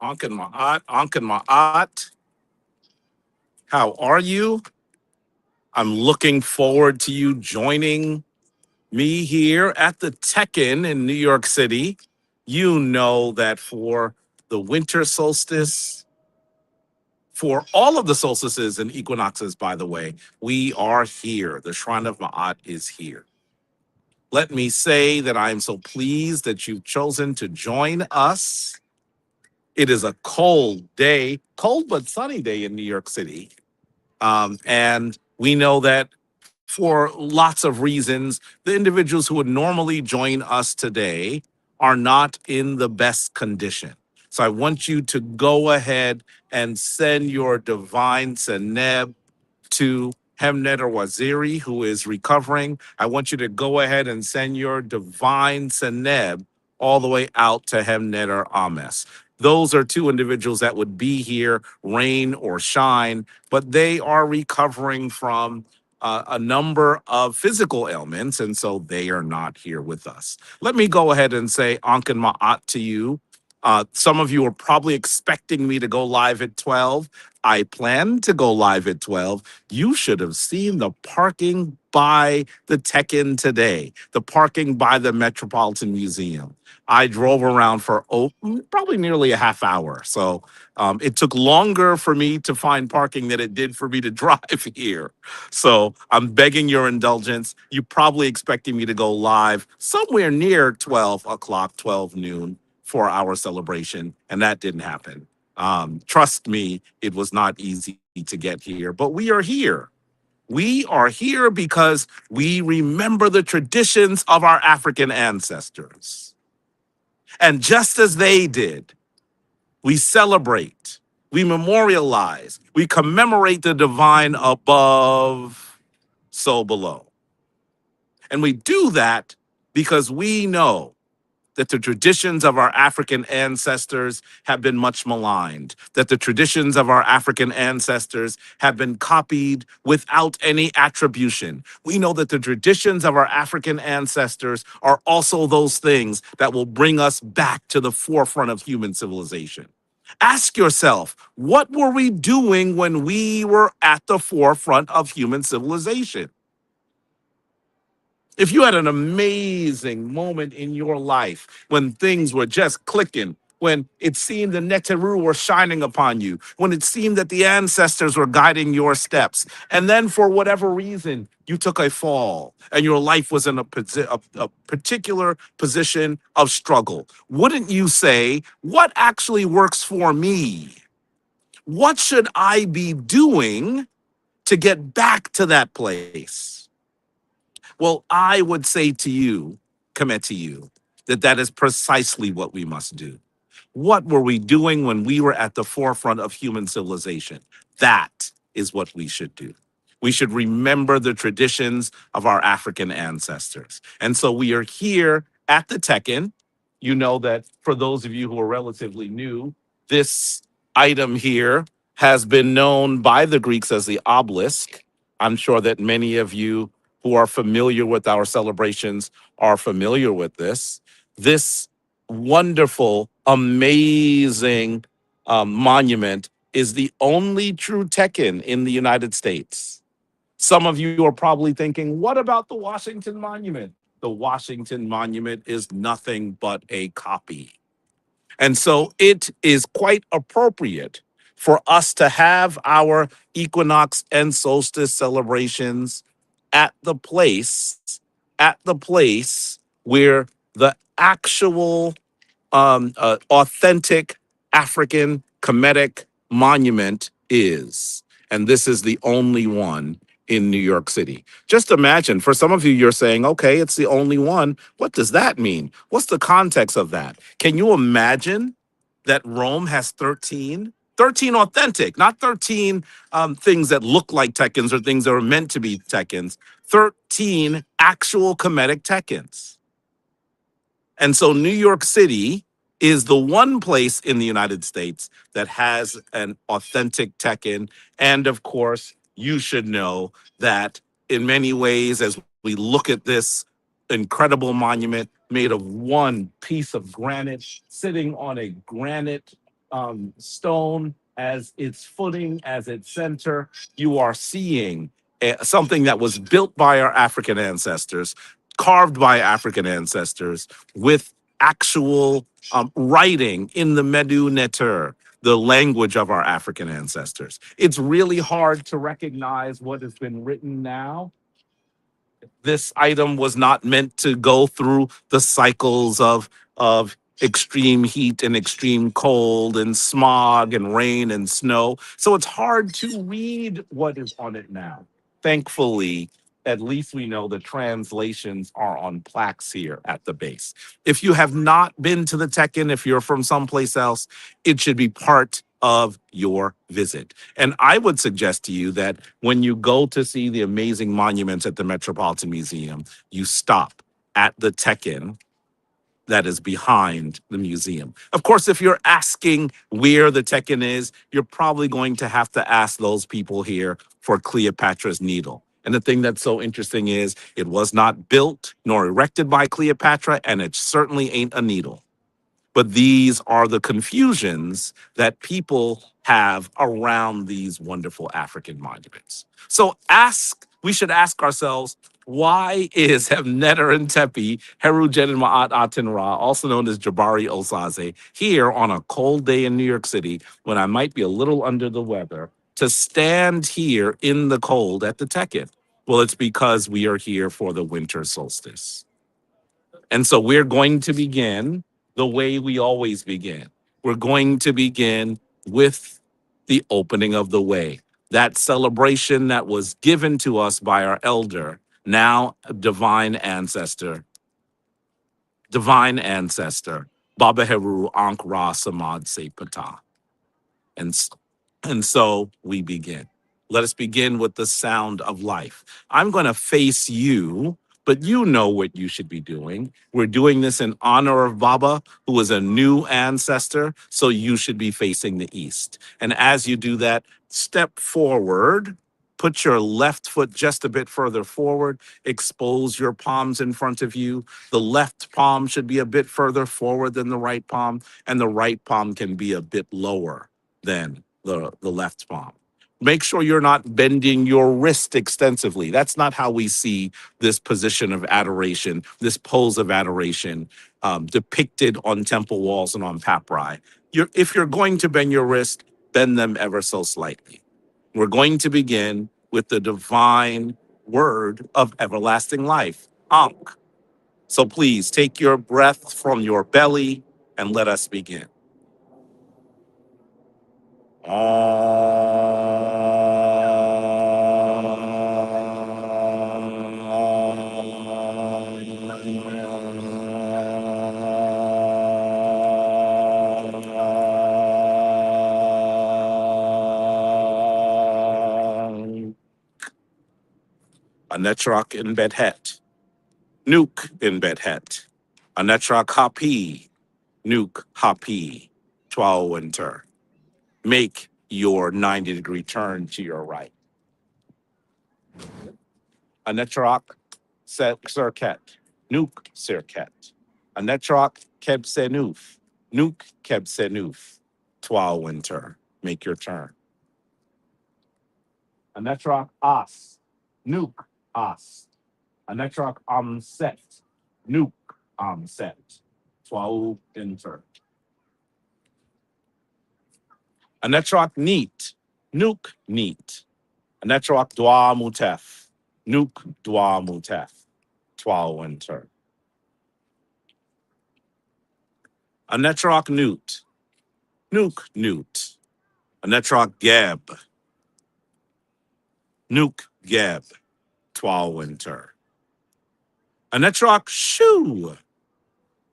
Ankin Ma'at, how are you? I'm looking forward to you joining me here at the Tekken in New York City. You know that for the winter solstice, for all of the solstices and equinoxes, by the way, we are here. The Shrine of Ma'at is here. Let me say that I am so pleased that you've chosen to join us. It is a cold day, cold but sunny day in New York City. And we know that for lots of reasons, the individuals who would normally join us today are not in the best condition. So I want you to go ahead and send your divine Seneb to Hemnet or Waziri, who is recovering. I want you to go ahead and send your divine Seneb all the way out to Hemnet or Ames. Those are two individuals that would be here, rain or shine, but they are recovering from a number of physical ailments, and so they are not here with us. Let me go ahead and say Ankin Ma'at to you. Some of you are probably expecting me to go live at 12. I plan to go live at 12. You should have seen the parking by the Tekken today, the parking by the Metropolitan Museum. I drove around for probably nearly a half hour. So it took longer for me to find parking than it did for me to drive here. So I'm begging your indulgence. You're probably expecting me to go live somewhere near 12 o'clock, 12 noon for our celebration, and that didn't happen. Trust me, it was not easy to get here, but we are here. We are here because we remember the traditions of our African ancestors. And just as they did, we celebrate, we memorialize, we commemorate the divine above, so below. And we do that because we know that the traditions of our African ancestors have been much maligned, that the traditions of our African ancestors have been copied without any attribution. We know that the traditions of our African ancestors are also those things that will bring us back to the forefront of human civilization. Ask yourself, what were we doing when we were at the forefront of human civilization? If you had an amazing moment in your life when things were just clicking, when it seemed the Neteru were shining upon you, when it seemed that the ancestors were guiding your steps, and then for whatever reason, you took a fall and your life was in a particular position of struggle, wouldn't you say, what actually works for me? What should I be doing to get back to that place? Well, I would say to you, commit to you, that that is precisely what we must do. What were we doing when we were at the forefront of human civilization? That is what we should do. We should remember the traditions of our African ancestors. And so we are here at the Tekken. You know that for those of you who are relatively new, this item here has been known by the Greeks as the obelisk. I'm sure that many of you who are familiar with our celebrations are familiar with this. This wonderful, amazing monument is the only true Tekken in the United States. Some of you are probably thinking, what about the Washington Monument? The Washington Monument is nothing but a copy. And so it is quite appropriate for us to have our equinox and solstice celebrations at the place, where the actual authentic African Kemetic monument is. And this is the only one in New York City. Just imagine, for some of you, you're saying, okay, it's the only one. What does that mean? What's the context of that? Can you imagine that Rome has 13? 13 authentic, not 13 things that look like Tekkens or things that are meant to be Tekkens. 13 actual Kemetic Tekkens. And so New York City is the one place in the United States that has an authentic Tekken. And of course, you should know that in many ways, as we look at this incredible monument made of one piece of granite, sitting on a granite stone as its footing, as its center, you are seeing something that was built by our African ancestors, carved by African ancestors, with actual writing in the Medu Neter, the language of our African ancestors. It's really hard to recognize what has been written now. This item was not meant to go through the cycles of extreme heat and extreme cold and smog and rain and snow. So it's hard to read what is on it now. Thankfully, at least we know the translations are on plaques here at the base. If you have not been to the Tekken, if you're from someplace else, it should be part of your visit. And I would suggest to you that when you go to see the amazing monuments at the Metropolitan Museum, you stop at the Tekken that is behind the museum. Of course, if you're asking where the Tekken is, you're probably going to have to ask those people here for Cleopatra's Needle. And the thing that's so interesting is it was not built nor erected by Cleopatra, and it certainly ain't a needle. But these are the confusions that people have around these wonderful African monuments. So we should ask ourselves, why is Hebneter and Tepi, Heru Jen and Ma'at Aten Ra, also known as Jabari Osaze, here on a cold day in New York City when I might be a little under the weather, to stand here in the cold at the Tekken? Well, it's because we are here for the winter solstice. And so we're going to begin the way we always begin. We're going to begin with the opening of the way, that celebration that was given to us by our elder, now divine ancestor, Baba Heru Ankh Ra Samad Se Pata. And, and so we begin. Let us begin with the sound of life. I'm going to face you, but you know what you should be doing. We're doing this in honor of Baba, who is a new ancestor, so you should be facing the east. And as you do that, step forward, put your left foot just a bit further forward, expose your palms in front of you. The left palm should be a bit further forward than the right palm, and the right palm can be a bit lower than the left palm. Make sure you're not bending your wrist extensively. That's not how we see this position of adoration, this pose of adoration depicted on temple walls and on papyri. If you're going to bend your wrist, bend them ever so slightly. We're going to begin with the divine word of everlasting life, Ankh. So please take your breath from your belly and let us begin. Anetrach in Bedhet, Nuke in Bedhet, Anetrach Hapi, Nuke Hapi, Twal Winter. Make your 90-degree turn to your right. Anetrach Cirket, Nuke Cirket, Anetrach Kebsenuf, Nuke Kebsenuf, Twal Winter. Make your turn. Anetrach As, Nuke As, Anetrach Amset, Nuke Amset, Twal Winter. Anetrach Neat, Nuke Neat, Anetrach Dwa Mutef, Nuke Dwa Mutef, Twal Winter. Anetrach Newt, Nuke Newt, Anetrach Geb, Nuke Geb, Twal Winter. Anetrach Shoo,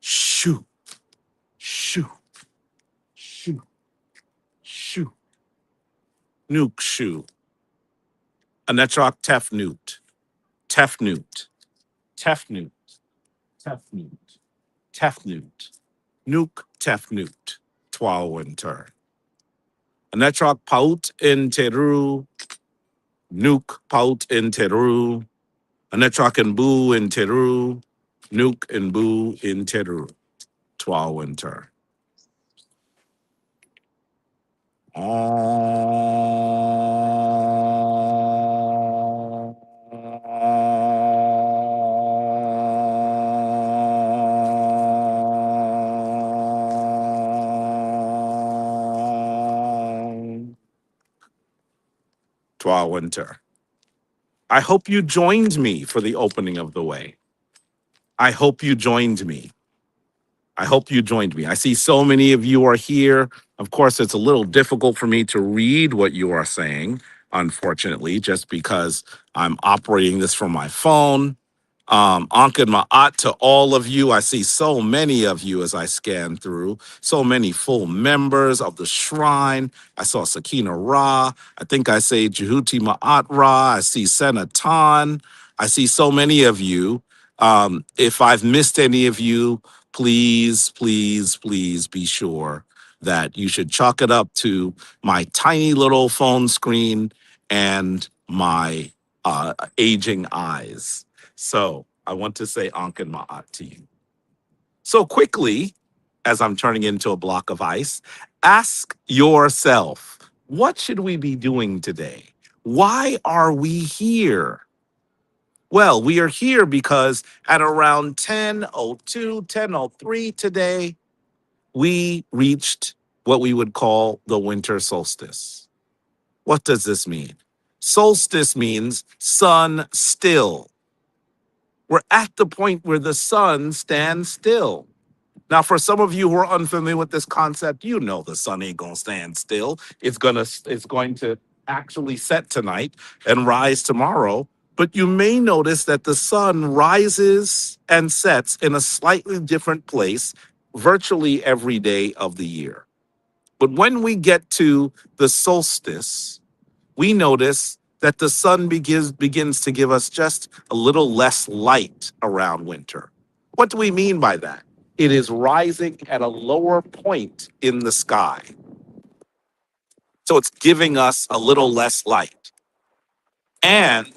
Shoo, Shoo, Shoo, Shoo, Nuke Shoo. Anetrach Tefnut, Tefnut, Tefnut, Tefnut, Tefnut, Nuke Tefnut, Twal Winter. Anetrach Paut in Teru, Nuke Paut in Teru, Anetrach and Boo in Teru, Nuke and Boo in Teru, Twal Winter. To our winter. I hope you joined me for the opening of the way. I hope you joined me. I hope you joined me. I see so many of you are here. Of course, it's a little difficult for me to read what you are saying, unfortunately, just because I'm operating this from my phone. Ankh Ma'at to all of you. I see so many of you as I scan through. So many full members of the shrine. I saw Sakina Ra. I think I say Jehuti Ma'at Ra. I see Senatan. I see so many of you. If I've missed any of you, please, please, please be sure that you should chalk it up to my tiny little phone screen and my aging eyes. So I want to say Ankh and Ma'at to you. So quickly, as I'm turning into a block of ice, ask yourself, what should we be doing today? Why are we here? Well, we are here because at around 10:02, 10:03 today, we reached what we would call the winter solstice. What does this mean? Solstice means sun still. We're at the point where the sun stands still. Now, for some of you who are unfamiliar with this concept, you know the sun ain't gonna stand still. It's going to actually set tonight and rise tomorrow. But you may notice that the sun rises and sets in a slightly different place virtually every day of the year. But when we get to the solstice, we notice that the sun begins to give us just a little less light around winter. What do we mean by that? It is rising at a lower point in the sky. So it's giving us a little less light. And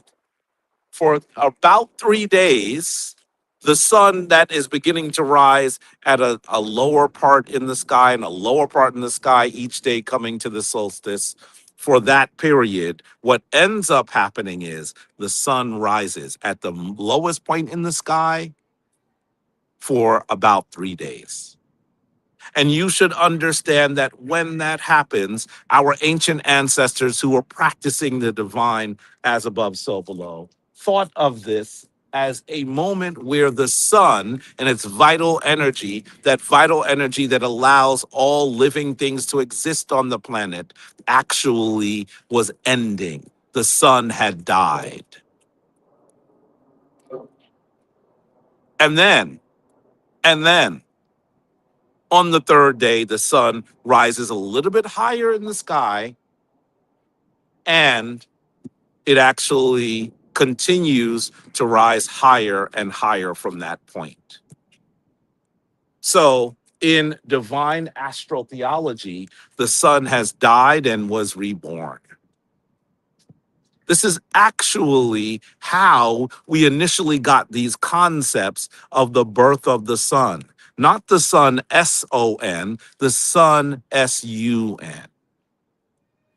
for about 3 days, the sun that is beginning to rise at a lower part in the sky and a lower part in the sky each day coming to the solstice, for that period, what ends up happening is the sun rises at the lowest point in the sky for about 3 days. And you should understand that when that happens, our ancient ancestors who were practicing the divine as above, so below, thought of this as a moment where the sun and its vital energy that allows all living things to exist on the planet, actually was ending. The sun had died. And then, and then, on the third day, the sun rises a little bit higher in the sky and it actually continues to rise higher and higher from that point. So, in divine astral theology, the sun has died and was reborn. This is actually how we initially got these concepts of the birth of the sun. Not the sun S-O-N, the sun S-U-N.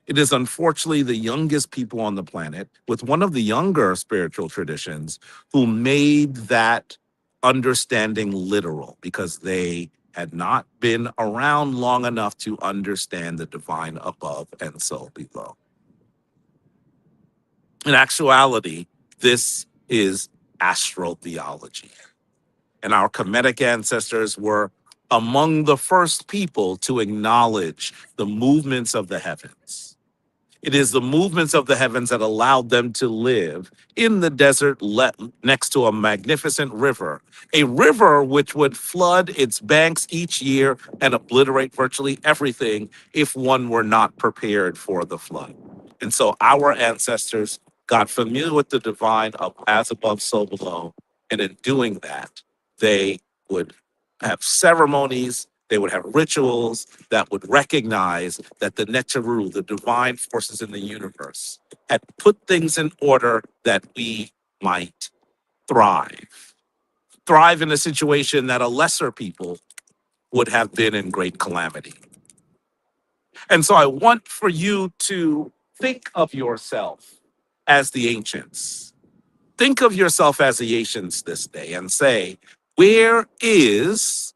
It is unfortunately the youngest people on the planet, with one of the younger spiritual traditions, who made that understanding literal because they had not been around long enough to understand the divine above and so below. In actuality, this is astral theology. And our Kemetic ancestors were among the first people to acknowledge the movements of the heavens. It is the movements of the heavens that allowed them to live in the desert next to a magnificent river, a river which would flood its banks each year and obliterate virtually everything if one were not prepared for the flood. And so our ancestors got familiar with the divine of as above, so below. And in doing that, they would have ceremonies, they would have rituals that would recognize that the Neteru, the divine forces in the universe, had put things in order that we might thrive. Thrive in a situation that a lesser people would have been in great calamity. And so I want for you to think of yourself as the ancients. Think of yourself as the ancients this day and say, where is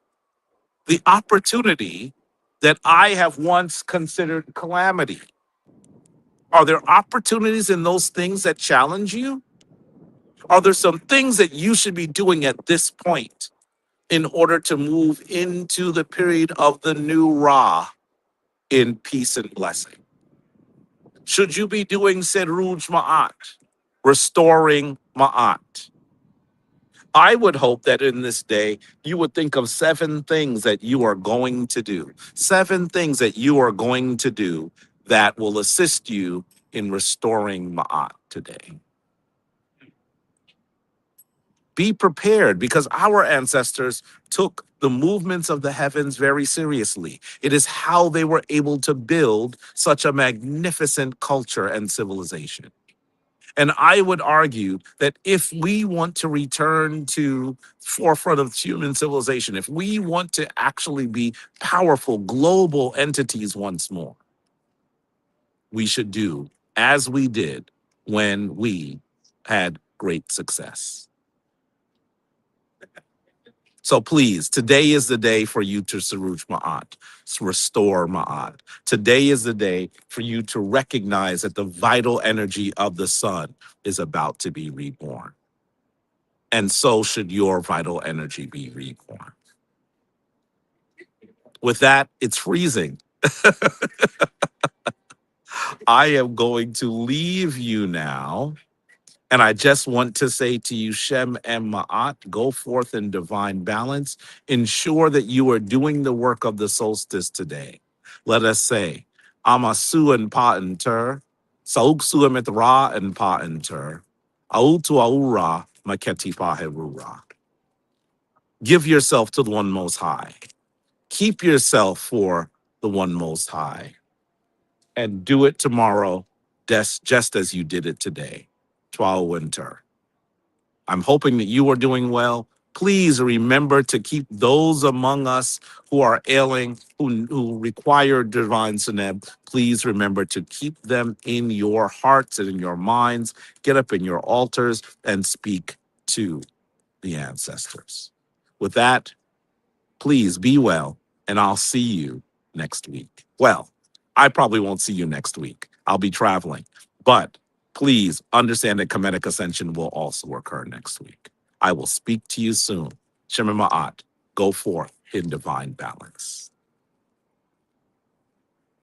the opportunity that I have once considered calamity? Are there opportunities in those things that challenge you? Are there some things that you should be doing at this point in order to move into the period of the new Ra in peace and blessing? Should you be doing Seruj Ma'at, restoring Ma'at? I would hope that in this day, you would think of 7 things that you are going to do, 7 things that you are going to do that will assist you in restoring Ma'at today. Be prepared because our ancestors took the movements of the heavens very seriously. It is how they were able to build such a magnificent culture and civilization. And I would argue that if we want to return to forefront of human civilization, if we want to actually be powerful global entities once more, we should do as we did when we had great success. So please, today is the day for you to Saruj Ma'at, restore Ma'at. Today is the day for you to recognize that the vital energy of the sun is about to be reborn. And so should your vital energy be reborn. With that, it's freezing. I am going to leave you now. And I just want to say to you, Shem and Ma'at, go forth in divine balance. Ensure that you are doing the work of the solstice today. Let us say, Amasu and Pa'inter, Sauksu and Ra and Pa'inter, Autu Aura, Maketi Paherura. Give yourself to the one most high. Keep yourself for the one most high. And do it tomorrow, just as you did it today. Twa winter. I'm hoping that you are doing well. Please remember to keep those among us who are ailing, who require divine Seneb, please remember to keep them in your hearts and in your minds. Get up in your altars and speak to the ancestors. With that, please be well, and I'll see you next week. Well, I probably won't see you next week. I'll be traveling, but please understand that Kemetic Ascension will also occur next week. I will speak to you soon. Shema Ma'at, go forth in divine balance.